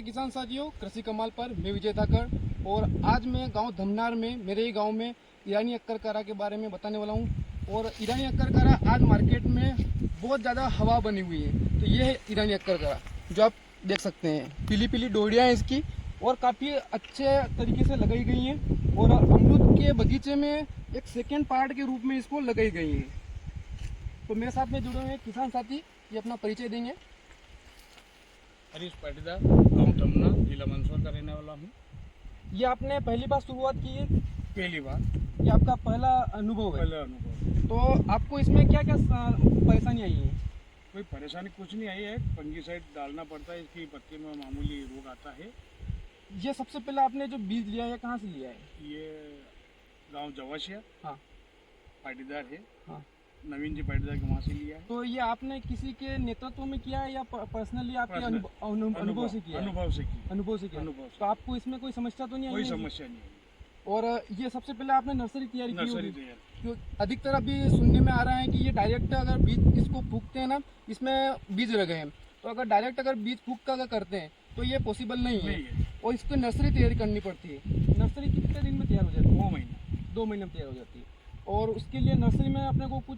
किसान साथियों, कृषि कमाल पर मैं विजय धाकड़ और आज मैं गांव धमनार में मेरे ही गांव में ईरानी अक्करकारा के बारे में बताने वाला हूं। और ईरानी अक्करकारा आज मार्केट में बहुत ज़्यादा हवा बनी हुई है। तो ये है ईरानी अक्करकारा जो आप देख सकते हैं। पीली पीली डोरियाँ हैं इसकी और काफ़ी अच्छे तरीके से लगाई गई हैं और अमरूद के बगीचे में एक सेकेंड पार्ट के रूप में इसको लगाई गई हैं। तो मेरे साथ में जुड़े हुए किसान साथी ये अपना परिचय देंगे। हरीश पाटीदार, गाँव धमना, जिला मंदसौर का रहने वाला हूँ। ये आपने पहली बार शुरुआत की है? पहली बार। ये आपका पहला अनुभव है? पहला अनुभव। तो आपको इसमें क्या क्या परेशानी आई है? कोई परेशानी कुछ नहीं आई है। फंगीसाइड डालना पड़ता है, इसकी पत्ती में मामूली रोग आता है। ये सबसे पहले आपने जो बीज लिया है कहाँ से लिया है? ये गांव जवाशिया, हाँ, पाटीदार है। हाँ। नवीन जी पाटीदार के वहाँ से लिया है। तो ये आपने किसी के नेतृत्व में किया है या पर्सनली आपके अनुभव से किया है? अनुभव से किया। अनुभव से किया। अनुभव से। तो आपको इसमें कोई समस्या तो नहीं आई? कोई समस्या नहीं है। और ये सबसे पहले आपने नर्सरी तैयारी की नर्सरी होगी? तैयार। क्यों अधिकतर अभी सुनने में आ रहा है कि ये डायरेक्ट अगर बीज इसको फूकते हैं ना, इसमें बीज रह गए हैं। तो अगर डायरेक्ट अगर बीज फूक का अगर करते हैं तो ये पॉसिबल नहीं है। और इसको नर्सरी तैयारी करनी पड़ती है। नर्सरी कितने दिन में तैयार हो जाती है? 2 महीने। 2 महीने में तैयार हो जाती है। और उसके लिए नर्सरी में अपने को कुछ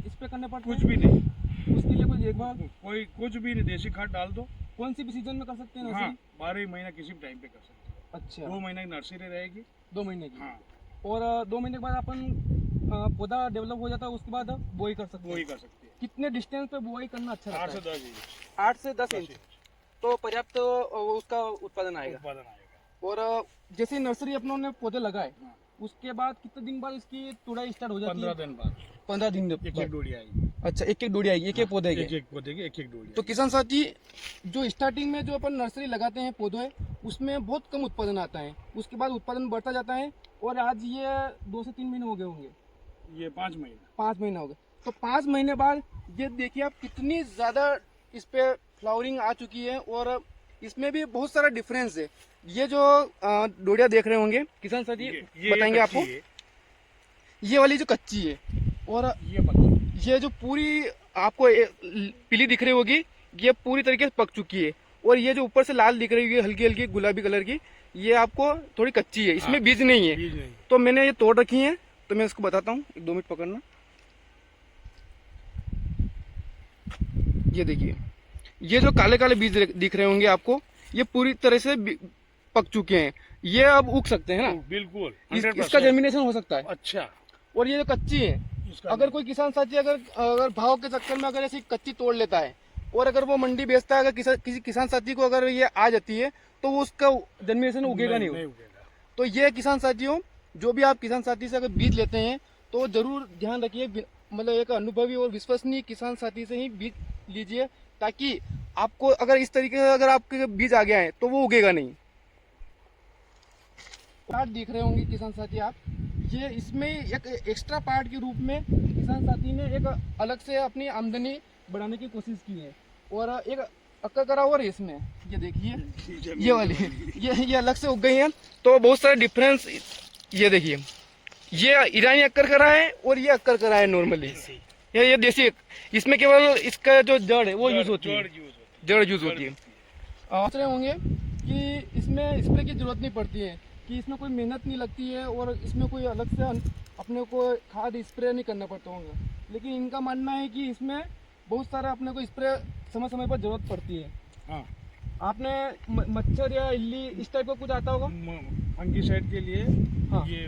स्प्रे करने पड़ते हैं? कुछ भी नहीं। उसके लिए कोई देखभाल? कोई कुछ भी नहीं, देसी खाद डाल दो। कौन सी भी सीजन में कर सकते हैं हाँ, नर्सरी? 12 महीना किसी भी टाइम पे कर सकते हैं। अच्छा, 2 महीने की नर्सरी रहेगी। 2 महीने की। हाँ, और 2 महीने के बाद अपन पौधा डेवलप हो जाता है, उसके बाद बुआई कर सकते वो ही हैं। कर सकते हैं। कितने डिस्टेंस पे बुआई करना अच्छा 8 रहता से है? 10 इंच 8 से 10 इंच तो पर्याप्त उसका उत्पादन आएगा। उत्पादन आएगा। और जैसे नर्सरी अपनों ने पौधे लगाए हाँ। उसके बाद कितने दिन बाद इसकी तुड़ाई स्टार्ट हो जाती है? 15 दिन बाद 15 दिन एक बाद। डोरी आएगी। अच्छा, एक एक डोरी आएगी, एक एक पौधे एक की। एक पौधे की एक डोरी। तो किसान साथी, जो स्टार्टिंग में जो अपन नर्सरी लगाते हैं पौधे, उसमें बहुत कम उत्पादन आता है। उसके बाद उत्पादन बढ़ता जाता है और आज ये 2 से 3 महीने हो गए होंगे। ये 5 महीने। 5 महीने हो गए। तो 5 महीने बाद ये देखिए आप कितनी ज्यादा इस पे फ्लावरिंग आ चुकी है और इसमें भी बहुत सारा डिफरेंस है। ये जो डोरिया देख रहे होंगे किसान साथी, बताएंगे आपको। ये वाली जो कच्ची है और ये पक्की। ये जो पूरी आपको पीली दिख रही होगी, ये पूरी तरीके से पक चुकी है। और ये जो ऊपर से लाल दिख रही है हल्की हल्की गुलाबी कलर की, ये आपको थोड़ी कच्ची है, इसमें हाँ, बीज नहीं है। बीज नहीं। तो मैंने ये तोड़ रखी है, तो मैं इसको बताता हूँ। 1-2 मिनट पकड़ना। ये देखिए, ये जो काले काले बीज दिख रहे होंगे आपको, ये पूरी तरह से पक चुके हैं। ये अब उग सकते हैं ना? बिल्कुल। इसका जर्मिनेशन हो सकता है। अच्छा। और ये जो कच्ची है, अगर कोई किसान साथी अगर भाव के चक्कर में अगर ऐसी कच्ची तोड़ लेता है और अगर वो मंडी बेचता है, अगर किसी किसान साथी को अगर ये आ जाती है तो वो उसका जर्मिनेशन उगेगा नहीं उगेगा। तो ये किसान साथियों, जो भी आप किसान साथी से अगर बीज लेते हैं तो जरूर ध्यान रखिए, मतलब एक अनुभवी और विश्वसनीय किसान साथी से ही बीज लीजिए, ताकि आपको अगर इस तरीके से अगर आपके बीज आ गया है तो वो उगेगा नहीं। पार्ट देख रहे होंगे किसान साथी आप, ये इसमें एक एक्स्ट्रा पार्ट के रूप में किसान साथी ने एक अलग से अपनी आमदनी बढ़ाने की कोशिश की है। और एक अक्करकारा और है इसमें, ये देखिए ये वाली ये अलग से उग गई है। तो बहुत सारे डिफरेंस ये देखिए, ये ईरानी अक्करकारा है और ये अक्करकारा है नॉर्मली। ये देसी, इसमें केवल इसका जो जड़ है वो यूज होती है, जड़ यूज होती है। सोच रहे होंगे कि इसमें स्प्रे की जरूरत नहीं पड़ती है, कि इसमें कोई मेहनत नहीं लगती है और इसमें कोई अलग से अपने को खाद स्प्रे नहीं करना पड़ता होगा। लेकिन इनका मानना है कि इसमें बहुत सारा अपने को स्प्रे समय समय पर जरूरत पड़ती है। हाँ। आपने मच्छर या इल्ली इस टाइप का कुछ आता होगा? फंगीसाइड के लिए हाँ। ये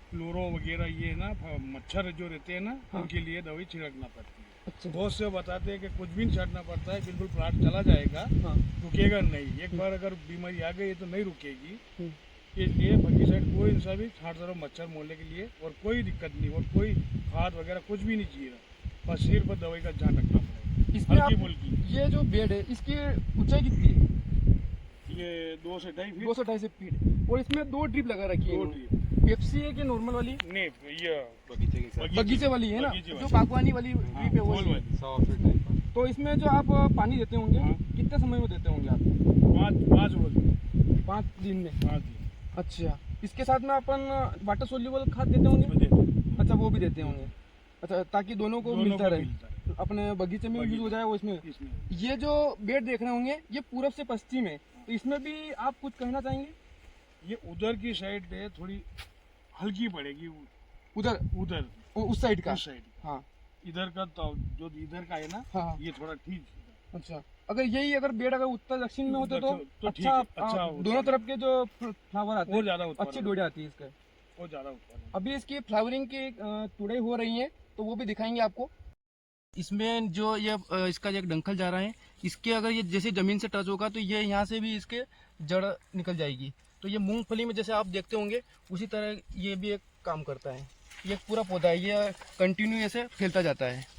फ्लोरो वगैरह ये ना मच्छर जो रहते हैं ना, हाँ। उनके लिए दवाई छिड़कना पड़ती है। अच्छा। बहुत से बताते हैं कि कुछ भी नहीं छाटना पड़ता है, बिल्कुल प्लांट चला जाएगा। हाँ। रुकेगा नहीं। एक बार अगर बीमारी आ गई तो नहीं रुकेगी। इसलिए फंगीसाइड कोई सा भी छाट दो मच्छर मोहल्ले के लिए, और कोई दिक्कत नहीं, और कोई खाद वगैरह कुछ भी नहीं चाहिए। बस सिर्फ दवाई का ध्यान रखना पड़ेगा। इसमें हल्की फुल्की। ये जो बेड है इसकी ऊंचाई कितनी है? ये 2 से 2.5 फीट। 2 से 2.5 फीट। और इसमें 2 ड्रिप लगा रखी है। 2 ड्रिप। पेप्सी है कि नॉर्मल वाली? नहीं, ये बगीचे वाली है ना, बगीचे जो वाली। बागवानी वाली ड्रिप है वो है। 100 फीट। तो इसमें जो आप पानी देते होंगे, हाँ। कितने समय में देते होंगे आप? 5 रोज। 5 दिन में। 5 दिन। अच्छा, इसके साथ में अपन वाटर सोल्यूबल खाद देते होंगे? अच्छा, वो भी देते होंगे। अच्छा, ताकि दोनों को मिलता रहे। अपने बगीचे में यूज हो जाए वो इसमें। ये जो बेड देख रहे होंगे ये पूरब से पश्चिम है, तो इसमें भी आप कुछ कहना चाहेंगे? ये उधर की साइड पे थोड़ी हल्की पड़ेगी, उधर उधर उस साइड का? उस साइड। हाँ, इधर का तो जो इधर का है ना, हाँ, ये थोड़ा ठीक। अच्छा, अगर यही अगर बेड अगर उत्तर दक्षिण में होते तो ठीक अच्छा, है, अच्छा दोनों तरफ के जो फ्लावर आते और हैं ज्यादा अच्छी डोडे आती है इसके। और ज्यादा उत्पादन। अभी इसकी फ्लावरिंग की तुड़ाई हो रही है तो वो भी दिखाएंगे आपको। इसमें जो ये इसका जो एक डंखल जा रहा है, इसके अगर ये जैसे ज़मीन से टच होगा तो ये यहाँ से भी इसके जड़ निकल जाएगी। तो ये मूंगफली में जैसे आप देखते होंगे उसी तरह ये भी एक काम करता है। ये एक पूरा पौधा है, ये कंटिन्यू ऐसे फैलता जाता है।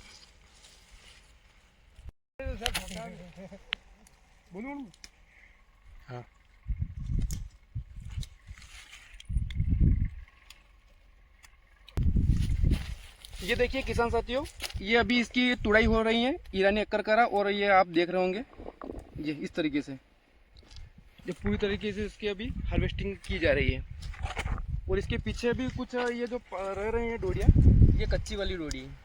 हाँ, ये देखिए किसान साथियों, ये अभी इसकी तुड़ाई हो रही है ईरानी एक्कर करा, और ये आप देख रहे होंगे ये इस तरीके से ये पूरी तरीके से इसकी अभी हार्वेस्टिंग की जा रही है। और इसके पीछे भी कुछ ये जो रह रहे हैं डोडियाँ, ये कच्ची वाली डोडी है।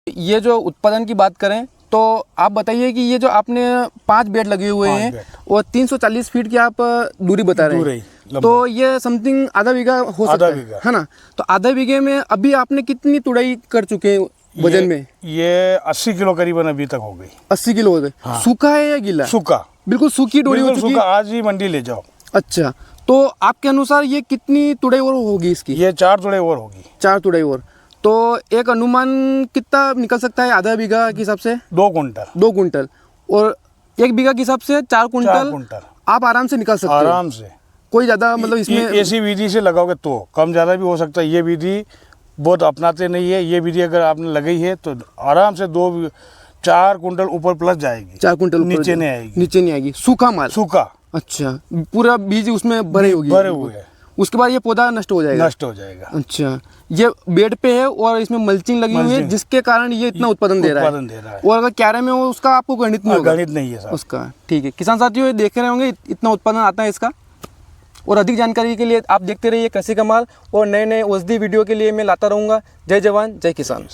ये जो उत्पादन की बात करें तो आप बताइए कि ये जो आपने 5 बेड लगे हुए हैं और 340 फीट की आप दूरी बता रहे हैं, तो ये समथिंग आधा बीघा हो सकता है ना? तो आधा बीघे में अभी आपने कितनी तुड़ाई कर चुके हैं वजन में? ये 80 किलो करीबन अभी तक हो गई। 80 किलो हो गए। हाँ। सूखा है या गीला? सूखा, बिल्कुल सूखी डोरी हो चुकी है। आज ही मंडी ले जाओ। अच्छा, तो आपके अनुसार ये कितनी तुड़ाई और होगी इसकी? ये 4 तुड़ाई और होगी। 4 तुड़ाई और, तो एक अनुमान कितना निकल सकता है आधा बीघा के हिसाब से? 2 कुंटल। 2 कुंटल, और 1 बीघा के हिसाब से 4 कुंटल आप आराम से निकाल सकते हो। आराम से, कोई ज़्यादा मतलब इसमें ऐसी विधि से लगाओगे तो कम ज़्यादा भी हो सकता है। ये विधि बहुत अपनाते नहीं है, ये विधि अगर आपने लगाई है तो आराम से 4 कुंटल ऊपर प्लस जाएगी। 4 कुंटल नीचे नहीं आएगी। नीचे नहीं आएगी। सूखा माल? सूखा। अच्छा, पूरा बीज उसमें भरे हुए है। उसके बाद ये पौधा नष्ट हो जाएगा? नष्ट हो जाएगा। अच्छा, ये बेड पे है और इसमें मल्चिंग लगी हुई है जिसके कारण ये इतना उत्पादन दे रहा है। और अगर क्यारे में हो उसका आपको गणित नहीं होगा? गणित नहीं है सर उसका। ठीक है किसान साथियों, ये देख रहे होंगे इतना उत्पादन आता है इसका। और अधिक जानकारी के लिए आप देखते रहिए कृषि कमाल, और नए नए औषधि वीडियो के लिए मैं लाता रहूँगा। जय जवान जय किसान।